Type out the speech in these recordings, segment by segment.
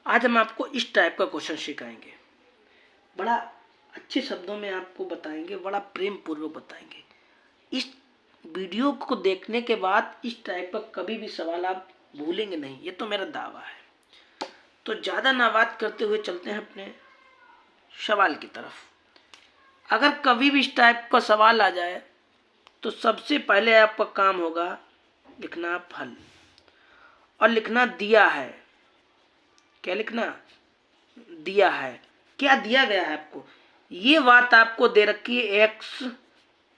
आज हम आपको इस टाइप का क्वेश्चन सिखाएंगे, बड़ा अच्छे शब्दों में आपको बताएंगे, बड़ा प्रेम पूर्वक बताएंगे। इस वीडियो को देखने के बाद इस टाइप का कभी भी सवाल आप भूलेंगे नहीं, ये तो मेरा दावा है। तो ज़्यादा ना बात करते हुए चलते हैं अपने सवाल की तरफ। अगर कभी भी इस टाइप का सवाल आ जाए तो सबसे पहले आपका काम होगा लिखना फल, और लिखना दिया है। क्या लिखना? दिया है। क्या दिया गया है आपको? ये बात आपको दे रखी है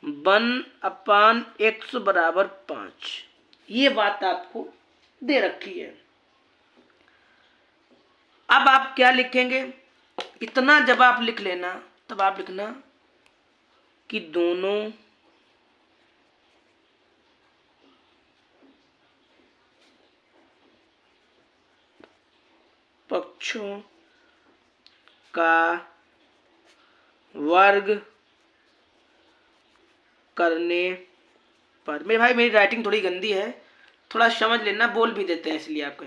x1/x बराबर 5। ये बात आपको दे रखी है। अब आप क्या लिखेंगे? इतना जब आप लिख लेना तब आप लिखना कि दोनों पक्षों का वर्ग करने पर, मेरे भाई मेरी राइटिंग थोड़ी गंदी है, थोड़ा समझ लेना, बोल भी देते हैं इसलिए आपके।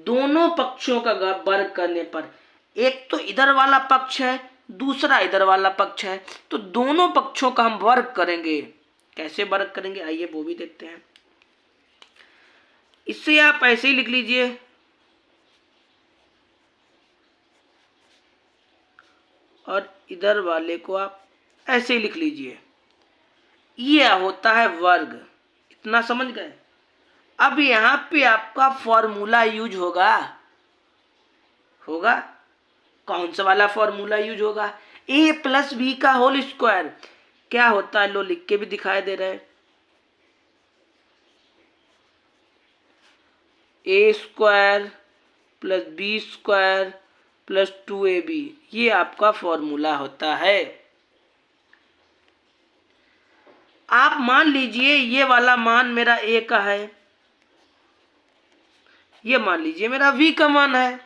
दोनों पक्षों का वर्ग करने पर, एक तो इधर वाला पक्ष है, दूसरा इधर वाला पक्ष है, तो दोनों पक्षों का हम वर्ग करेंगे। कैसे वर्ग करेंगे आइए वो भी देखते हैं। इससे आप ऐसे ही लिख लीजिए, और इधर वाले को आप ऐसे ही लिख लीजिए। ये होता है वर्ग। इतना समझ गए? अब यहां पे आपका फॉर्मूला यूज होगा। कौन सा वाला फॉर्मूला यूज होगा? a+b का होल स्क्वायर। क्या होता है लो लिख के भी दिखाई दे रहे हैं। a² + b² + 2ab, ये आपका फॉर्मूला होता है। आप मान लीजिए ये वाला मान मेरा a का है, ये मान लीजिए मेरा v का मान है।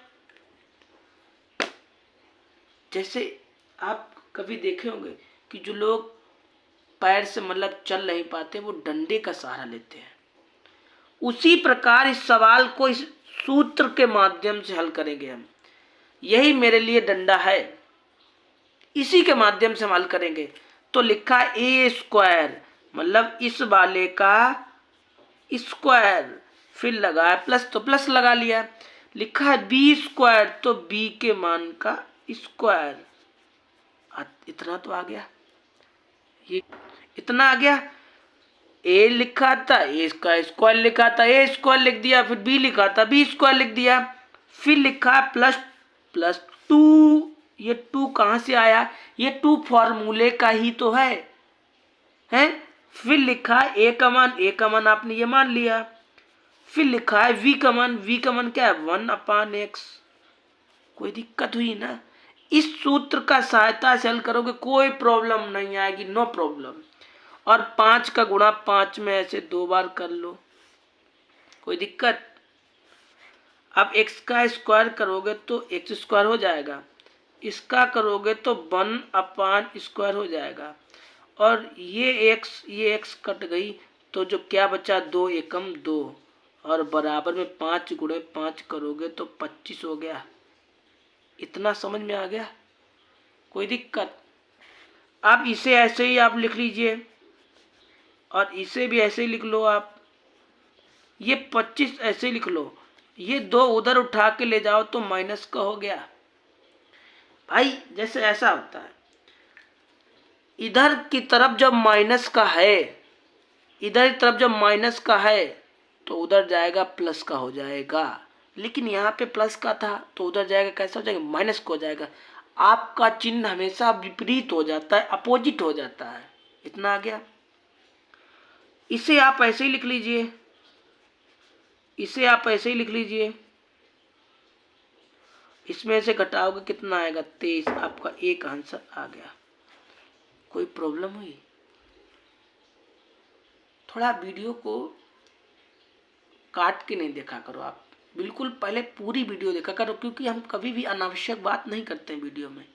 जैसे आप कभी देखे होंगे कि जो लोग पैर से मतलब चल नहीं पाते वो डंडे का सहारा लेते हैं, उसी प्रकार इस सवाल को इस सूत्र के माध्यम से हल करेंगे हम। यही मेरे लिए डंडा है, इसी के माध्यम से हम हल करेंगे। तो लिखा a² मतलब इस वाले का स्क्वायर, फिर लगाया प्लस तो प्लस लगा लिया। लिखा है b² तो b के मान का स्क्वायर। इतना तो आ गया, ये इतना आ गया। a लिखा था, a का स्क्वायर लिखा था, a² लिख दिया, फिर b लिखा था, b² लिख दिया, फिर लिखा ++2। ये 2 कहां से आया? ये 2 फॉर्मूले का ही तो है। फिर लिखा a का मान आपने ये मान लिया, फिर लिखा है v का मान क्या है? 1/x। कोई दिक्कत हुई ना? इस सूत्र का सहायता से हल करोगे कोई प्रॉब्लम नहीं आएगी, नो प्रॉब्लम। और 5 का गुणा 5 में ऐसे 2 बार कर लो, कोई दिक्कत? अब x का स्क्वायर करोगे तो x² हो जाएगा, इसका करोगे तो 1/² हो जाएगा, और ये x कट गई तो जो क्या बचा? 2 एकम 2, और बराबर में 5 गुणे 5 करोगे तो 25 हो गया। इतना समझ में आ गया? कोई दिक्कत? आप इसे ऐसे ही आप लिख लीजिए, और इसे भी ऐसे ही लिख लो आप। ये 25 ऐसे लिख लो, ये 2 उधर उठा के ले जाओ तो माइनस का हो गया। भाई जैसे ऐसा होता है, इधर की तरफ जब माइनस का है, इधर की तरफ जब माइनस का है तो उधर जाएगा प्लस का हो जाएगा, लेकिन यहाँ पे प्लस का था तो उधर जाएगा कैसा हो जाएगा? माइनस का हो जाएगा। आपका चिन्ह हमेशा विपरीत हो जाता है, अपोजिट हो जाता है। इतना आ गया। इसे आप ऐसे ही लिख लीजिए, इसे आप ऐसे ही लिख लीजिए। इसमें से घटाओगे कितना आएगा? 23। आपका एक आंसर आ गया। कोई प्रॉब्लम हुई? थोड़ा वीडियो को काट के नहीं देखा करो आप, बिल्कुल पहले पूरी वीडियो देखा करो, क्योंकि हम कभी भी अनावश्यक बात नहीं करते हैं वीडियो में।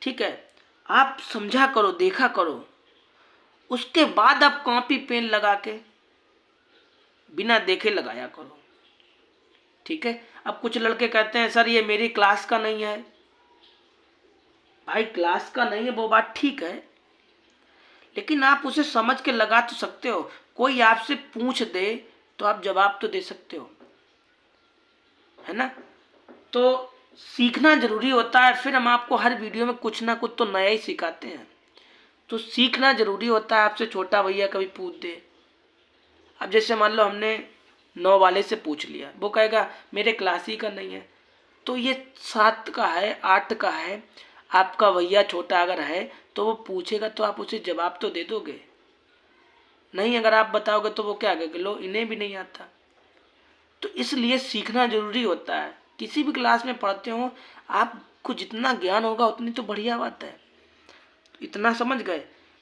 ठीक है? आप समझा करो, देखा करो, उसके बाद आप कॉपी पेन लगा के बिना देखे लगाया करो। ठीक है। अब कुछ लड़के कहते हैं सर ये मेरी क्लास का नहीं है। भाई क्लास का नहीं है वो बात ठीक है, लेकिन आप उसे समझ के लगा तो सकते हो। कोई आपसे पूछ दे तो आप जवाब तो दे सकते हो, है ना। तो सीखना जरूरी होता है। फिर हम आपको हर वीडियो में कुछ ना कुछ तो नया ही सिखाते हैं। तो सीखना जरूरी होता है। आपसे छोटा भैया कभी पूछ दे, अब जैसे मान लो हमने 9 वाले से पूछ लिया, वो कहेगा मेरे क्लास ही का नहीं है। तो ये 7 का है, 8 का है, आपका भैया छोटा अगर है तो वो पूछेगा तो आप उसे जवाब तो दे दोगे। नहीं अगर आप बताओगे तो वो क्या कहेगा, लो इन्हें भी नहीं आता। तो इसलिए सीखना जरूरी होता है। किसी भी क्लास में पढ़ते हो, आपको जितना ज्ञान होगा उतनी तो बढ़िया बात है। इतना समझ गए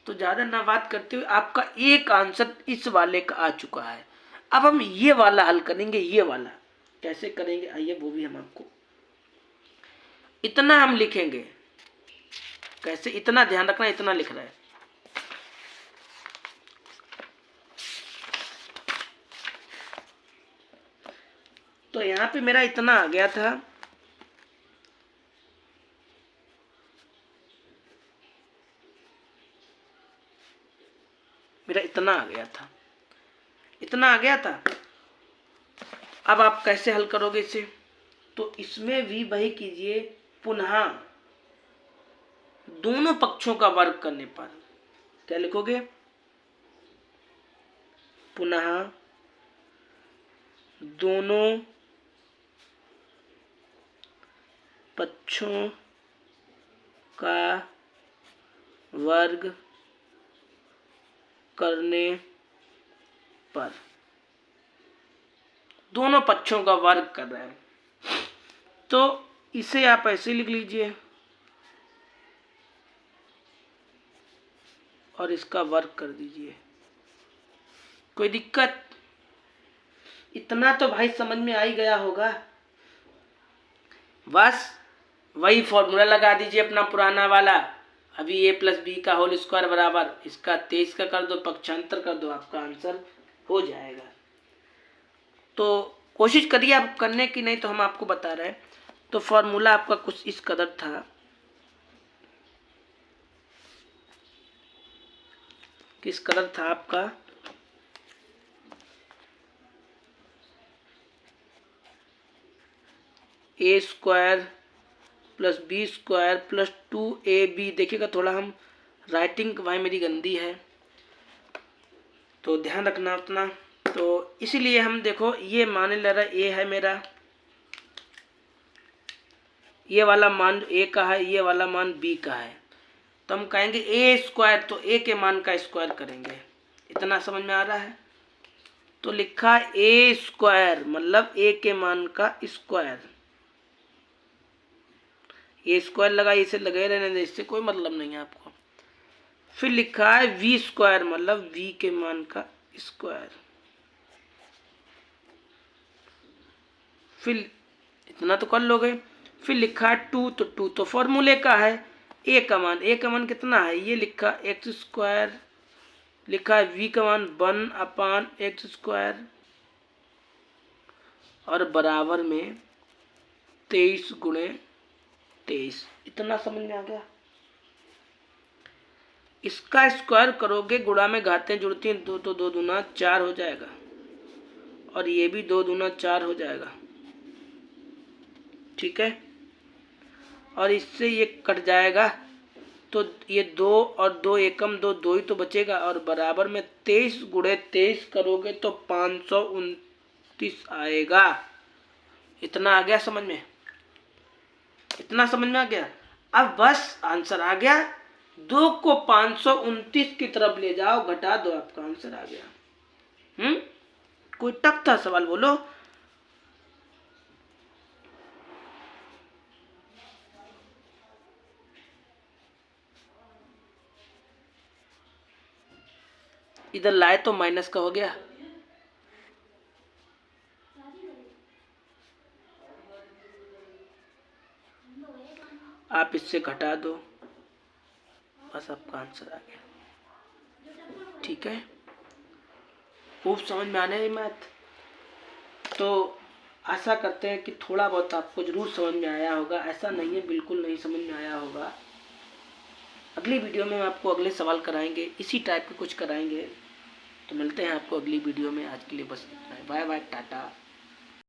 तो ज़्यादा ना बात करते हुए आपका एक आंसर इस वाले का आ चुका है। अब हम ये वाला हल करेंगे। ये वाला कैसे करेंगे आइए वो भी हम आपको, इतना हम लिखेंगे। कैसे, इतना ध्यान रखना, इतना लिख रहा है। तो यहां पे मेरा इतना आ गया था, मेरा इतना आ गया था, इतना आ गया था। अब आप कैसे हल करोगे इसे, तो इसमें भी वही कीजिए। पुनः दोनों पक्षों का वर्ग करने पर क्या लिखोगे, पुनः दोनों पक्षों का वर्ग करने पर, दोनों पक्षों का वर्ग कर रहे हैं तो इसे आप ऐसे लिख लीजिए और इसका वर्ग कर दीजिए। कोई दिक्कत, इतना तो भाई समझ में आ ही गया होगा। बस वही फॉर्मूला लगा दीजिए अपना पुराना वाला। अभी a प्लस बी का होल स्क्वायर बराबर इसका 23 का कर दो, पक्षांतर कर दो, आपका आंसर हो जाएगा। तो कोशिश करिए आप करने की, नहीं तो हम आपको बता रहे हैं। तो फॉर्मूला आपका कुछ इस कदर था, किस कदर था आपका, A square plus B square plus 2ab। देखिएगा थोड़ा हम राइटिंग भाई मेरी गंदी है तो ध्यान रखना अपना। तो इसीलिए हम देखो ये मान ले रहा ए है मेरा, ये वाला मान ए का है, ये वाला मान बी का है। तो हम कहेंगे ए स्क्वायर, तो ए के मान का स्क्वायर करेंगे। इतना समझ में आ रहा है। तो लिखा ए स्क्वायर मतलब ए के मान का स्क्वायर। ये स्क्वायर लगा, इसे लगे रहने दे, इससे कोई मतलब नहीं है आपको। फिर लिखा है वी स्क्वायर मतलब वी के मान का स्क्वायर। फिर इतना तो कर लोगे। फिर लिखा है 2, तो 2 तो फॉर्मूले का है। ए का मान, ए का मान कितना है, ये लिखा एक्स स्क्वायर, लिखा है वी का मान 1/x स्क्वायर और बराबर में 23 गुणे 23। इतना समझ में आ गया। इसका स्क्वायर करोगे, गुणा में घातें जुड़ती हैं, 2 तो 2 दूना 4 हो जाएगा और ये भी 2 दूना 4 हो जाएगा। ठीक है, और इससे ये कट जाएगा तो ये 2 और 2 एकम 2, 2 ही तो बचेगा और बराबर में 23 गुणे 23 करोगे तो 529 आएगा। इतना आ गया समझ में, इतना समझ में आ गया। अब बस आंसर आ गया। 2 को 529 की तरफ ले जाओ, घटा दो, आपका आंसर आ गया। कोई टफ था सवाल, बोलो। इधर लाए तो माइनस का हो गया। आप इससे घटा दो, बस आपका आंसर आ गया। ठीक है, खूब समझ में आने मैथ। तो आशा करते हैं कि थोड़ा बहुत आपको ज़रूर समझ में आया होगा। ऐसा नहीं है बिल्कुल नहीं समझ में आया होगा। अगली वीडियो में हम आपको अगले सवाल कराएंगे, इसी टाइप के कुछ कराएंगे। तो मिलते हैं आपको अगली वीडियो में। आज के लिए बस इतना ही। Bye bye, Tata.